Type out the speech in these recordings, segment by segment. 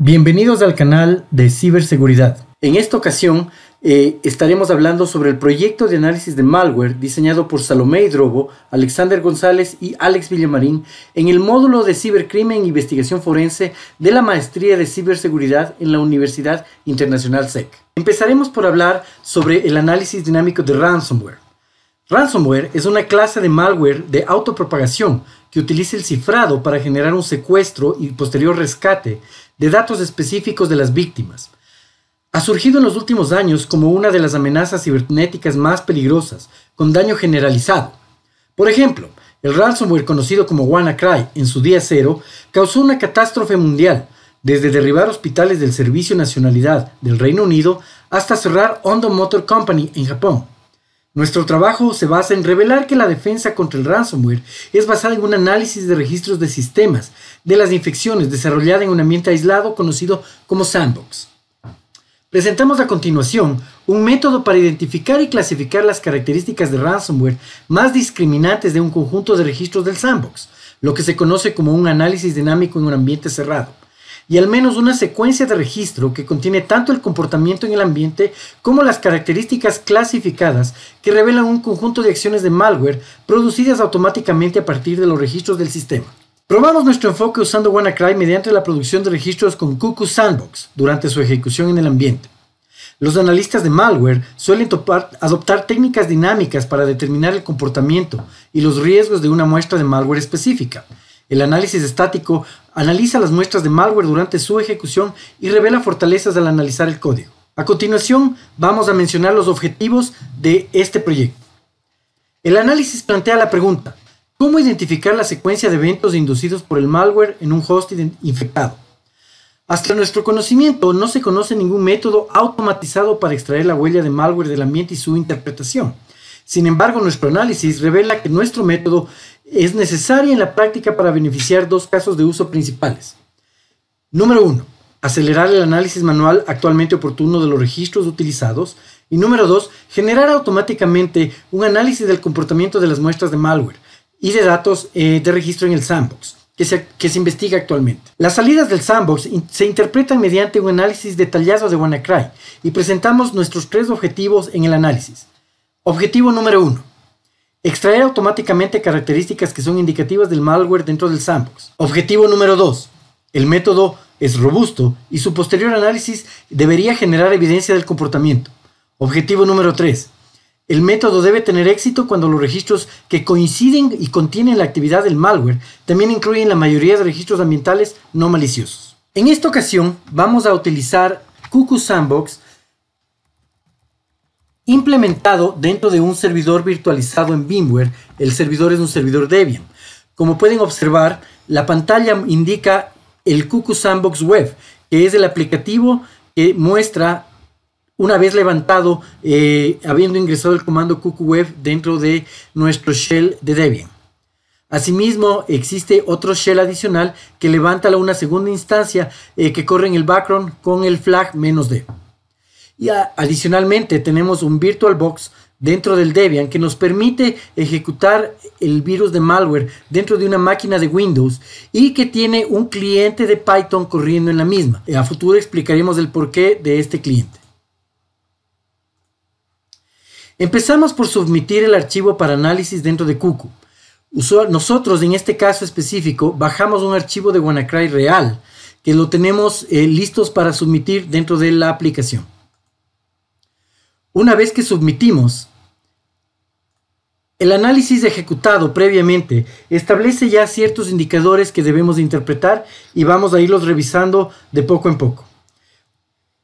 Bienvenidos al canal de ciberseguridad. En esta ocasión estaremos hablando sobre el proyecto de análisis de malware diseñado por Salomé Drobo, Alexander González y Alex Villamarín en el módulo de cibercrimen e investigación forense de la maestría de ciberseguridad en la Universidad Internacional SEC. Empezaremos por hablar sobre el análisis dinámico de ransomware. Ransomware es una clase de malware de autopropagación que utiliza el cifrado para generar un secuestro y posterior rescate de datos específicos de las víctimas. Ha surgido en los últimos años como una de las amenazas cibernéticas más peligrosas, con daño generalizado. Por ejemplo, el ransomware conocido como WannaCry en su día cero causó una catástrofe mundial, desde derribar hospitales del Servicio Nacionalidad del Reino Unido hasta cerrar Hondo Motor Company en Japón. Nuestro trabajo se basa en revelar que la defensa contra el ransomware es basada en un análisis de registros de sistemas de las infecciones desarrollada en un ambiente aislado conocido como sandbox. Presentamos a continuación un método para identificar y clasificar las características de ransomware más discriminantes de un conjunto de registros del sandbox, lo que se conoce como un análisis dinámico en un ambiente cerrado, y al menos una secuencia de registro que contiene tanto el comportamiento en el ambiente como las características clasificadas que revelan un conjunto de acciones de malware producidas automáticamente a partir de los registros del sistema. Probamos nuestro enfoque usando WannaCry mediante la producción de registros con Cuckoo Sandbox durante su ejecución en el ambiente. Los analistas de malware suelen adoptar técnicas dinámicas para determinar el comportamiento y los riesgos de una muestra de malware específica. El análisis estático analiza las muestras de malware durante su ejecución y revela fortalezas al analizar el código. A continuación, vamos a mencionar los objetivos de este proyecto. El análisis plantea la pregunta: ¿cómo identificar la secuencia de eventos inducidos por el malware en un host infectado? Hasta nuestro conocimiento, no se conoce ningún método automatizado para extraer la huella de malware del ambiente y su interpretación. Sin embargo, nuestro análisis revela que nuestro método es necesario en la práctica para beneficiar dos casos de uso principales. Número 1. Acelerar el análisis manual actualmente oportuno de los registros utilizados. Y número 2. Generar automáticamente un análisis del comportamiento de las muestras de malware y de datos de registro en el sandbox, que se investiga actualmente. Las salidas del sandbox se interpretan mediante un análisis detallado de WannaCry y presentamos nuestros tres objetivos en el análisis. Objetivo número 1. Extraer automáticamente características que son indicativas del malware dentro del sandbox. Objetivo número 2. El método es robusto y su posterior análisis debería generar evidencia del comportamiento. Objetivo número 3. El método debe tener éxito cuando los registros que coinciden y contienen la actividad del malware también incluyen la mayoría de registros ambientales no maliciosos. En esta ocasión vamos a utilizar Cuckoo Sandbox implementado dentro de un servidor virtualizado en VMware. El servidor es un servidor Debian. Como pueden observar, la pantalla indica el Cuckoo Sandbox Web, que es el aplicativo que muestra una vez levantado, habiendo ingresado el comando Cuckoo Web dentro de nuestro shell de Debian. Asimismo, existe otro shell adicional que levanta una segunda instancia que corre en el background con el flag -d. Y adicionalmente tenemos un VirtualBox dentro del Debian que nos permite ejecutar el virus de malware dentro de una máquina de Windows y que tiene un cliente de Python corriendo en la misma. A futuro explicaremos el porqué de este cliente. Empezamos por submitir el archivo para análisis dentro de Cuckoo. Nosotros en este caso específico bajamos un archivo de WannaCry real que lo tenemos listos para submitir dentro de la aplicación. Una vez que submitimos, el análisis ejecutado previamente establece ya ciertos indicadores que debemos de interpretar y vamos a irlos revisando de poco en poco.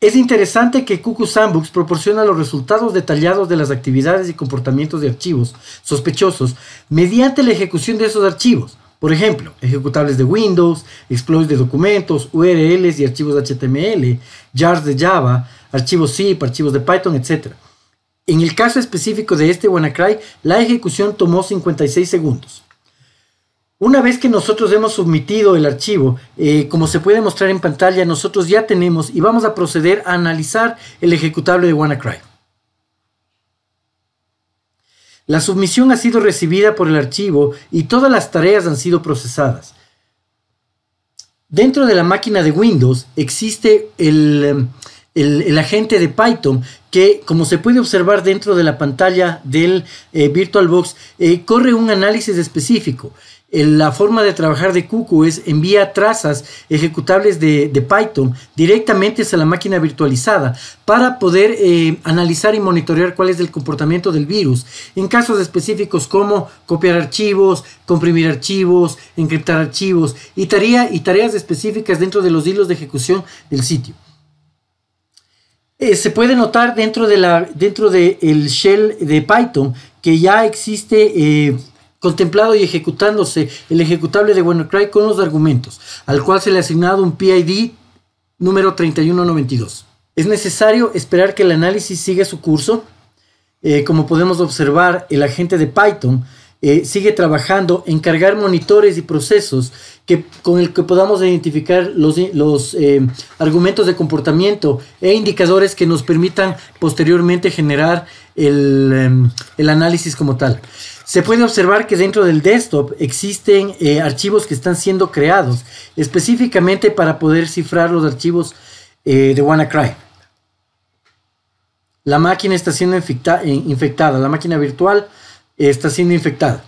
Es interesante que Cuckoo Sandbox proporciona los resultados detallados de las actividades y comportamientos de archivos sospechosos mediante la ejecución de esos archivos. Por ejemplo, ejecutables de Windows, exploits de documentos, URLs y archivos HTML, jars de Java, archivos zip, archivos de Python, etc. En el caso específico de este WannaCry, la ejecución tomó 56 segundos. Una vez que nosotros hemos submitido el archivo, como se puede mostrar en pantalla, nosotros ya tenemos y vamos a proceder a analizar el ejecutable de WannaCry. La submisión ha sido recibida por el archivo y todas las tareas han sido procesadas. Dentro de la máquina de Windows existe el agente de Python que, como se puede observar dentro de la pantalla del VirtualBox, corre un análisis específico. La forma de trabajar de Cuckoo es envía trazas ejecutables de Python directamente a la máquina virtualizada para poder analizar y monitorear cuál es el comportamiento del virus en casos específicos como copiar archivos, comprimir archivos, encriptar archivos y tareas específicas dentro de los hilos de ejecución del sitio. Se puede notar dentro del shell de Python que ya existe contemplado y ejecutándose el ejecutable de WannaCry con los argumentos, al cual se le ha asignado un PID número 3192. Es necesario esperar que el análisis siga su curso. Como podemos observar, el agente de Python sigue trabajando en cargar monitores y procesos con el que podamos identificar los argumentos de comportamiento e indicadores que nos permitan posteriormente generar el análisis como tal. Se puede observar que dentro del desktop existen archivos que están siendo creados específicamente para poder cifrar los archivos de WannaCry. La máquina está siendo infectada, la máquina virtual está siendo infectada.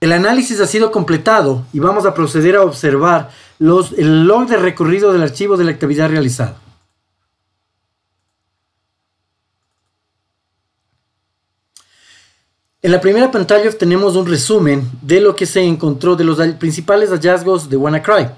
El análisis ha sido completado y vamos a proceder a observar el log de recorrido del archivo de la actividad realizada. En la primera pantalla obtenemos un resumen de lo que se encontró, de los principales hallazgos de WannaCry.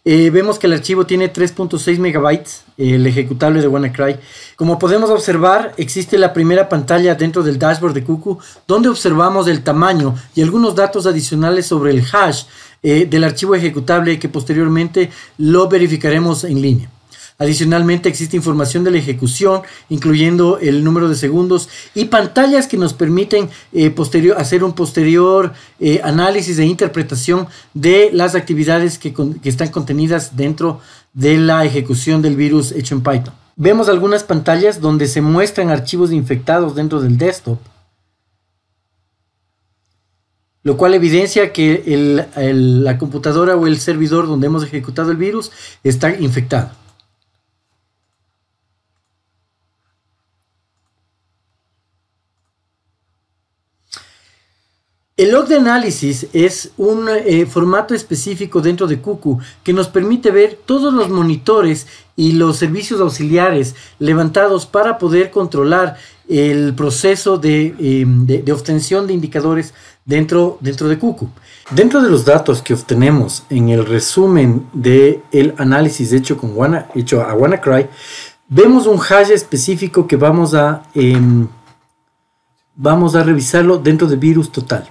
Vemos que el archivo tiene 3.6 megabytes, el ejecutable de WannaCry. Como podemos observar, existe la primera pantalla dentro del dashboard de Cuckoo, donde observamos el tamaño y algunos datos adicionales sobre el hash del archivo ejecutable que posteriormente lo verificaremos en línea. Adicionalmente existe información de la ejecución, incluyendo el número de segundos y pantallas que nos permiten hacer un posterior análisis e interpretación de las actividades que están contenidas dentro de la ejecución del virus hecho en Python. Vemos algunas pantallas donde se muestran archivos infectados dentro del desktop, lo cual evidencia que la computadora o el servidor donde hemos ejecutado el virus está infectado. El log de análisis es un formato específico dentro de Cuckoo que nos permite ver todos los monitores y los servicios auxiliares levantados para poder controlar el proceso de obtención de indicadores dentro de Cuckoo. Dentro de los datos que obtenemos en el resumen del análisis hecho a WannaCry, vemos un hash específico que vamos a revisarlo dentro de VirusTotal.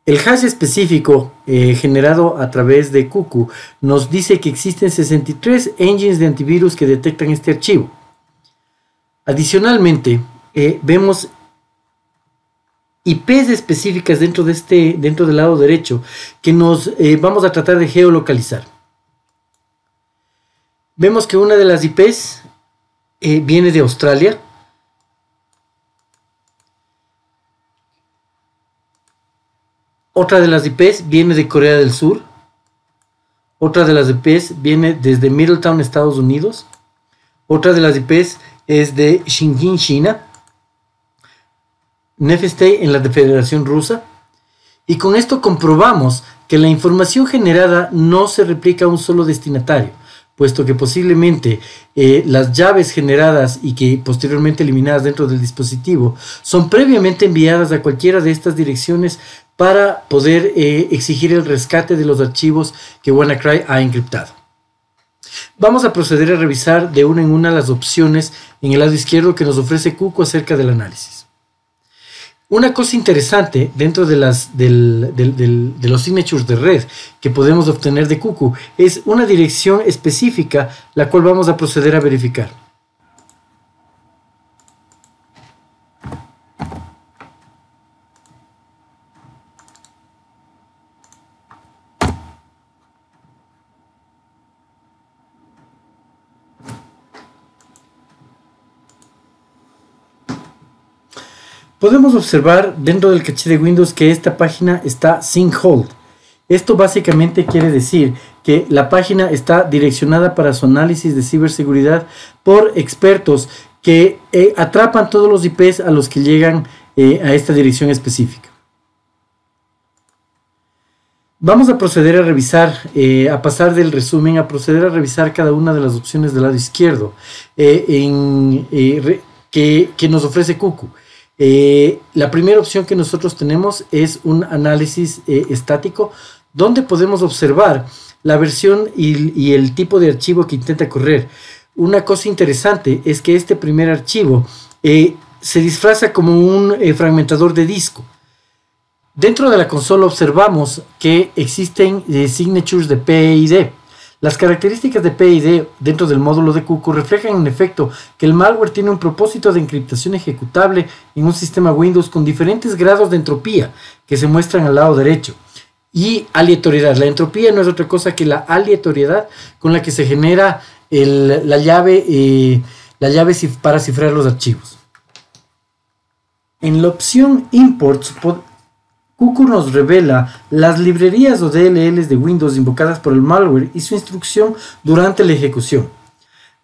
El hash específico generado a través de Cuckoo nos dice que existen 63 engines de antivirus que detectan este archivo. Adicionalmente, vemos IPs específicas dentro del lado derecho que nos vamos a tratar de geolocalizar. Vemos que una de las IPs viene de Australia. Otra de las IPs viene de Corea del Sur. Otra de las IPs viene desde Middletown, Estados Unidos. Otra de las IPs es de Xinjiang, China. Nefestey en la Federación Rusa. Y con esto comprobamos que la información generada no se replica a un solo destinatario, puesto que posiblemente las llaves generadas y que posteriormente eliminadas dentro del dispositivo son previamente enviadas a cualquiera de estas direcciones para poder exigir el rescate de los archivos que WannaCry ha encriptado. Vamos a proceder a revisar de una en una las opciones en el lado izquierdo que nos ofrece Cuckoo acerca del análisis. Una cosa interesante dentro de los signatures de red que podemos obtener de Cuckoo es una dirección específica, la cual vamos a proceder a verificar. Podemos observar dentro del caché de Windows que esta página está sin hold. Esto básicamente quiere decir que la página está direccionada para su análisis de ciberseguridad por expertos que atrapan todos los IPs a los que llegan a esta dirección específica. Vamos a proceder a revisar, a pasar del resumen, a proceder a revisar cada una de las opciones del lado izquierdo que nos ofrece Cuckoo. La primera opción que nosotros tenemos es un análisis estático, donde podemos observar la versión y el tipo de archivo que intenta correr. Una cosa interesante es que este primer archivo se disfraza como un fragmentador de disco. Dentro de la consola observamos que existen signatures de PID. Las características de PID dentro del módulo de Cuckoo reflejan en efecto que el malware tiene un propósito de encriptación ejecutable en un sistema Windows con diferentes grados de entropía que se muestran al lado derecho. Y aleatoriedad. La entropía no es otra cosa que la aleatoriedad con la que se genera la llave para cifrar los archivos. En la opción Imports, Cuckoo nos revela las librerías o DLLs de Windows invocadas por el malware y su instrucción durante la ejecución.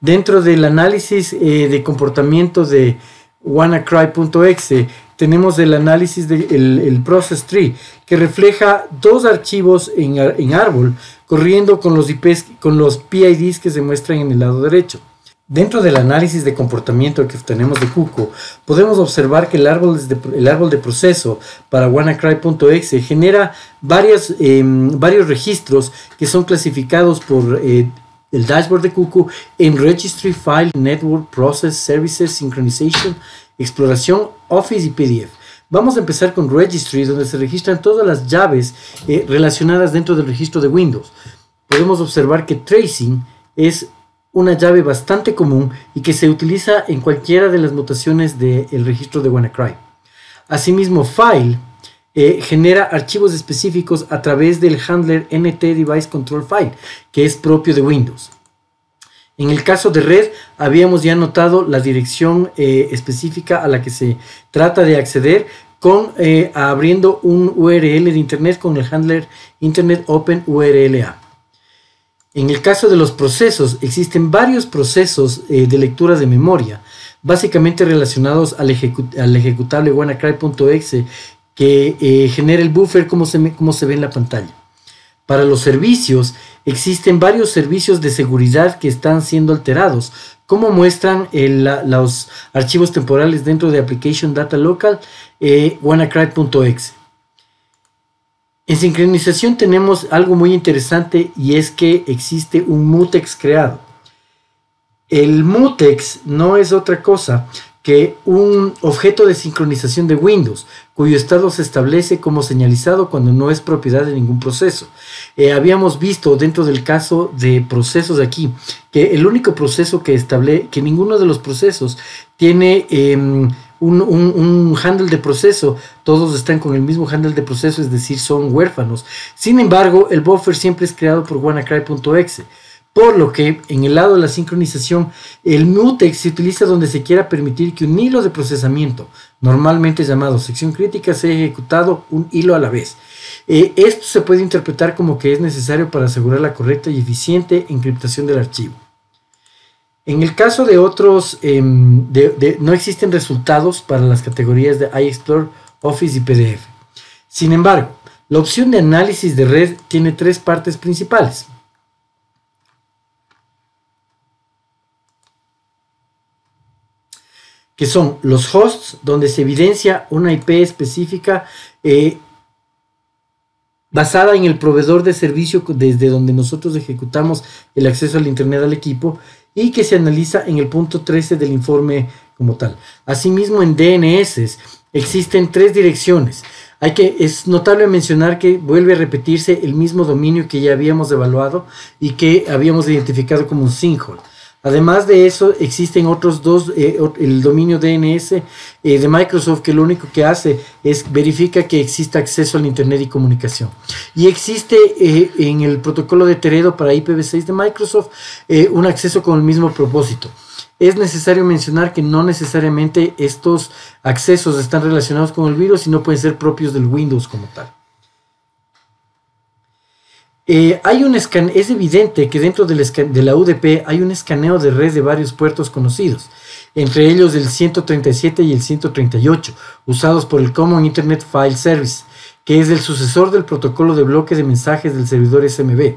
Dentro del análisis de comportamiento de WannaCry.exe tenemos el análisis del process tree, que refleja dos archivos en árbol corriendo con los IPs, con los PIDs que se muestran en el lado derecho. Dentro del análisis de comportamiento que tenemos de Cuckoo, podemos observar que el árbol de proceso para WannaCry.exe genera varios registros que son clasificados por el dashboard de Cuckoo en Registry, File, Network, Process, Services, Synchronization, Exploración, Office y PDF. Vamos a empezar con Registry, donde se registran todas las llaves relacionadas dentro del registro de Windows. Podemos observar que Tracing es una llave bastante común y que se utiliza en cualquiera de las mutaciones del registro de WannaCry. Asimismo, File genera archivos específicos a través del handler NT Device Control File, que es propio de Windows. En el caso de Red, habíamos ya notado la dirección específica a la que se trata de acceder abriendo un URL de Internet con el handler Internet Open URLA. En el caso de los procesos, existen varios procesos de lectura de memoria, básicamente relacionados al ejecutable WannaCry.exe que genera el buffer como se ve en la pantalla. Para los servicios, existen varios servicios de seguridad que están siendo alterados, como muestran los archivos temporales dentro de Application Data Local WannaCry.exe. En sincronización tenemos algo muy interesante, y es que existe un mutex creado. El mutex no es otra cosa que un objeto de sincronización de Windows, cuyo estado se establece como señalizado cuando no es propiedad de ningún proceso. Habíamos visto dentro del caso de procesos aquí, que el único proceso que ninguno de los procesos tiene un handle de proceso, todos están con el mismo handle de proceso, es decir, son huérfanos. Sin embargo, el buffer siempre es creado por WannaCry.exe, por lo que en el lado de la sincronización, el mutex se utiliza donde se quiera permitir que un hilo de procesamiento, normalmente llamado sección crítica, sea ejecutado un hilo a la vez. Esto se puede interpretar como que es necesario para asegurar la correcta y eficiente encriptación del archivo. En el caso de otros, no existen resultados para las categorías de iExplore, Office y PDF. Sin embargo, la opción de análisis de red tiene tres partes principales. Que son los hosts, donde se evidencia una IP específica basada en el proveedor de servicio desde donde nosotros ejecutamos el acceso al Internet al equipo, y que se analiza en el punto 13 del informe como tal. Asimismo, en DNS existen tres direcciones. Es notable mencionar que vuelve a repetirse el mismo dominio que ya habíamos evaluado y que habíamos identificado como un sinkhole. Además de eso, existen otros dos, el dominio DNS de Microsoft, que lo único que hace es verifica que exista acceso al Internet y comunicación. Y existe en el protocolo de Teredo para IPv6 de Microsoft un acceso con el mismo propósito. Es necesario mencionar que no necesariamente estos accesos están relacionados con el virus, sino pueden ser propios del Windows como tal. Es evidente que dentro de la UDP hay un escaneo de red de varios puertos conocidos, entre ellos el 137 y el 138, usados por el Common Internet File Service, que es el sucesor del protocolo de bloque de mensajes del servidor SMB.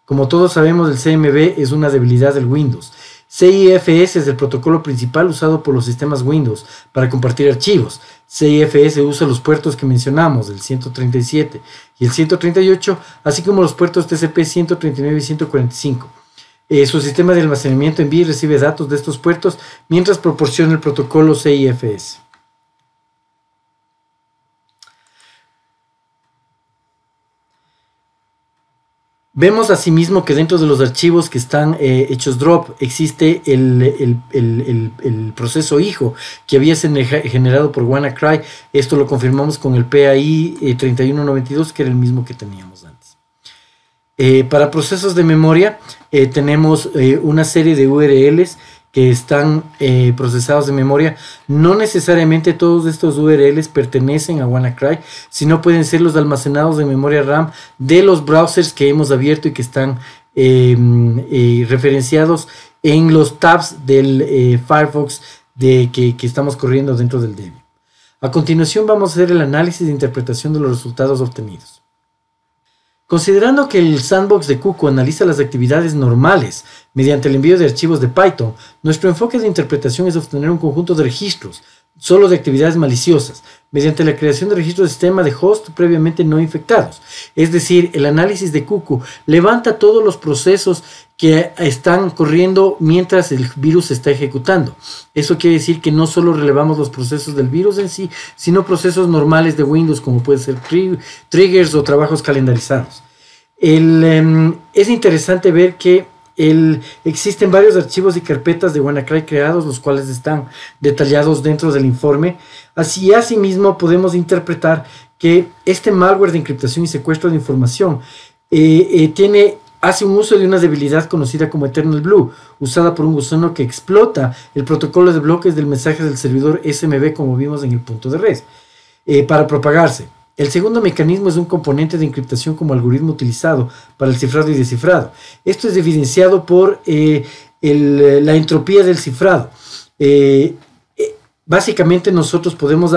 Como todos sabemos, el CMB es una debilidad del Windows. CIFS es el protocolo principal usado por los sistemas Windows para compartir archivos. CIFS usa los puertos que mencionamos, el 137 y el 138, así como los puertos TCP 139 y 145. Su sistema de almacenamiento envía y recibe datos de estos puertos mientras proporciona el protocolo CIFS. Vemos asimismo que dentro de los archivos que están hechos drop existe el proceso hijo que había generado por WannaCry. Esto lo confirmamos con el PAI 3192, que era el mismo que teníamos antes. Para procesos de memoria tenemos una serie de URLs que están procesados de memoria. No necesariamente todos estos URLs pertenecen a WannaCry, sino pueden ser los almacenados de memoria RAM de los browsers que hemos abierto y que están referenciados en los tabs del Firefox que estamos corriendo dentro del Debian. A continuación vamos a hacer el análisis e interpretación de los resultados obtenidos. Considerando que el sandbox de Cuckoo analiza las actividades normales mediante el envío de archivos de Python, nuestro enfoque de interpretación es obtener un conjunto de registros, solo de actividades maliciosas, mediante la creación de registros de sistema de host previamente no infectados. Es decir, el análisis de Cuckoo levanta todos los procesos que están corriendo mientras el virus se está ejecutando. Eso quiere decir que no solo relevamos los procesos del virus en sí, sino procesos normales de Windows, como pueden ser triggers o trabajos calendarizados. Es interesante ver que existen varios archivos y carpetas de WannaCry creados, los cuales están detallados dentro del informe. Asimismo podemos interpretar que este malware de encriptación y secuestro de información hace un uso de una debilidad conocida como Eternal Blue, usada por un gusano que explota el protocolo de bloques del mensaje del servidor SMB, como vimos en el punto de red, para propagarse. El segundo mecanismo es un componente de encriptación como algoritmo utilizado para el cifrado y descifrado. Esto es evidenciado por la entropía del cifrado. Básicamente nosotros podemos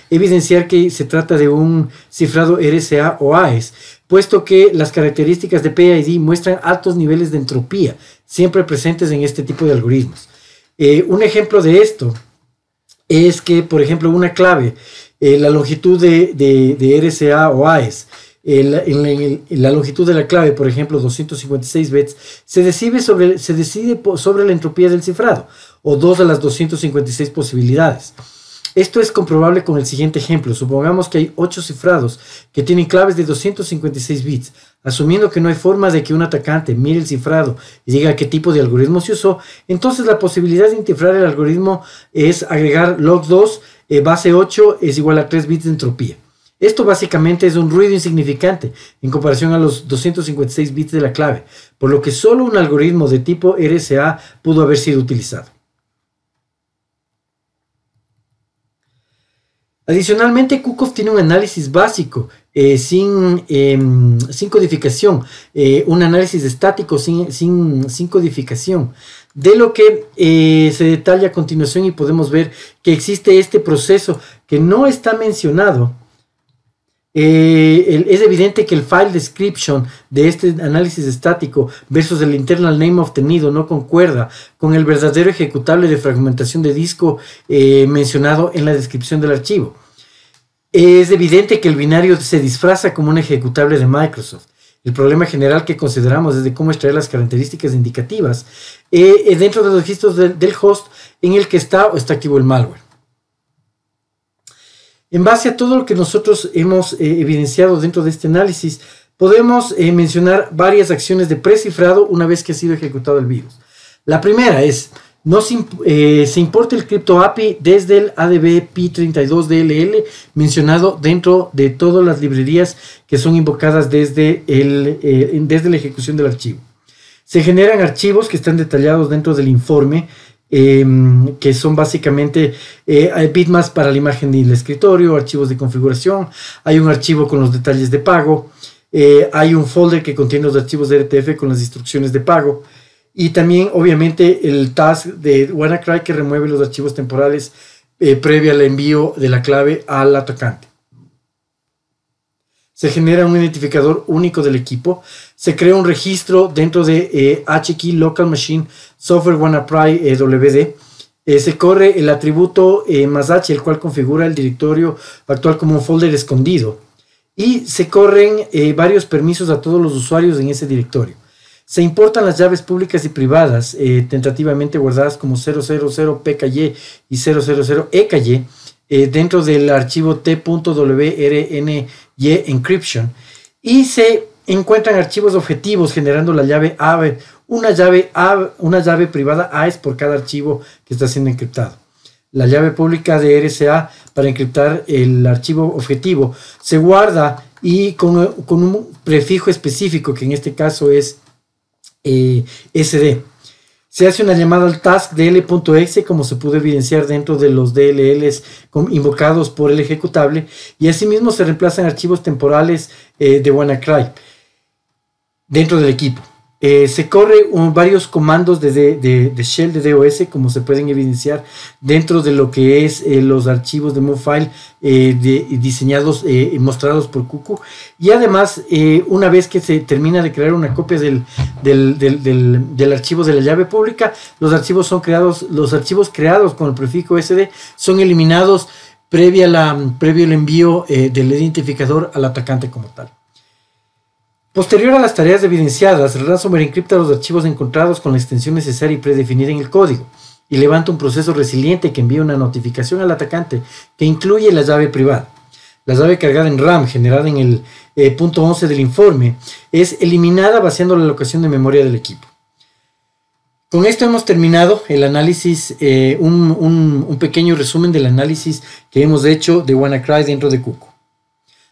evidenciar que se trata de un cifrado RSA o AES, puesto que las características de PID muestran altos niveles de entropía, siempre presentes en este tipo de algoritmos. Un ejemplo de esto es que, por ejemplo, una clave, la longitud de RSA o AES, la longitud de la clave, por ejemplo, 256 bits, se decide sobre la entropía del cifrado, o 2 a las 256 posibilidades. Esto es comprobable con el siguiente ejemplo. Supongamos que hay 8 cifrados que tienen claves de 256 bits. Asumiendo que no hay forma de que un atacante mire el cifrado y diga qué tipo de algoritmo se usó, entonces la posibilidad de descifrar el algoritmo es agregar log2 base 8 es igual a 3 bits de entropía. Esto básicamente es un ruido insignificante en comparación a los 256 bits de la clave, por lo que solo un algoritmo de tipo RSA pudo haber sido utilizado. Adicionalmente, Cuckoo tiene un análisis básico sin codificación, un análisis estático sin codificación, de lo que se detalla a continuación, y podemos ver que existe este proceso que no está mencionado. Es evidente que el file description de este análisis estático versus el internal name obtenido no concuerda con el verdadero ejecutable de fragmentación de disco mencionado en la descripción del archivo. Es evidente que el binario se disfraza como un ejecutable de Microsoft. El problema general que consideramos es de cómo extraer las características indicativas dentro de los registros del host en el que está o está activo el malware. En base a todo lo que nosotros hemos evidenciado dentro de este análisis, podemos mencionar varias acciones de precifrado una vez que ha sido ejecutado el virus. La primera es, se importa el crypto API desde el ADB P32DLL mencionado dentro de todas las librerías que son invocadas desde la ejecución del archivo. Se generan archivos que están detallados dentro del informe, que son básicamente bitmaps para la imagen del escritorio, archivos de configuración, hay un archivo con los detalles de pago, hay un folder que contiene los archivos de RTF con las instrucciones de pago, y también obviamente el task de WannaCry que remueve los archivos temporales previo al envío de la clave al atacante. Se genera un identificador único del equipo, se crea un registro dentro de HKey Local Machine Software WannaCry WD, se corre el atributo +H, el cual configura el directorio actual como un folder escondido, y se corren varios permisos a todos los usuarios en ese directorio. Se importan las llaves públicas y privadas, tentativamente guardadas como 000PKY y 000EKY, dentro del archivo t.wrny encryption, y se encuentran archivos objetivos generando la llave AVE, una llave privada AES por cada archivo que está siendo encriptado. La llave pública de RSA para encriptar el archivo objetivo se guarda y con un prefijo específico, que en este caso es SD. Se hace una llamada al task dl.exe, como se pudo evidenciar dentro de los DLLs invocados por el ejecutable, y asimismo se reemplazan archivos temporales de WannaCry dentro del equipo. Se corre varios comandos de shell de DOS, como se pueden evidenciar dentro de lo que es los archivos de Movefile diseñados y mostrados por Cuckoo. Y además, una vez que se termina de crear una copia del archivo de la llave pública, los archivos creados con el prefijo SD son eliminados previo al envío del identificador al atacante como tal. Posterior a las tareas evidenciadas, el ransomware encripta los archivos encontrados con la extensión necesaria y predefinida en el código, y levanta un proceso resiliente que envía una notificación al atacante que incluye la llave privada. La llave cargada en RAM, generada en el punto 11 del informe, es eliminada vaciando la locación de memoria del equipo. Con esto hemos terminado el análisis, un pequeño resumen del análisis que hemos hecho de WannaCry dentro de Cuckoo.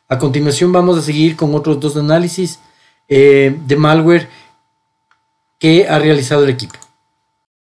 A continuación vamos a seguir con otros dos análisis de malware que ha realizado el equipo.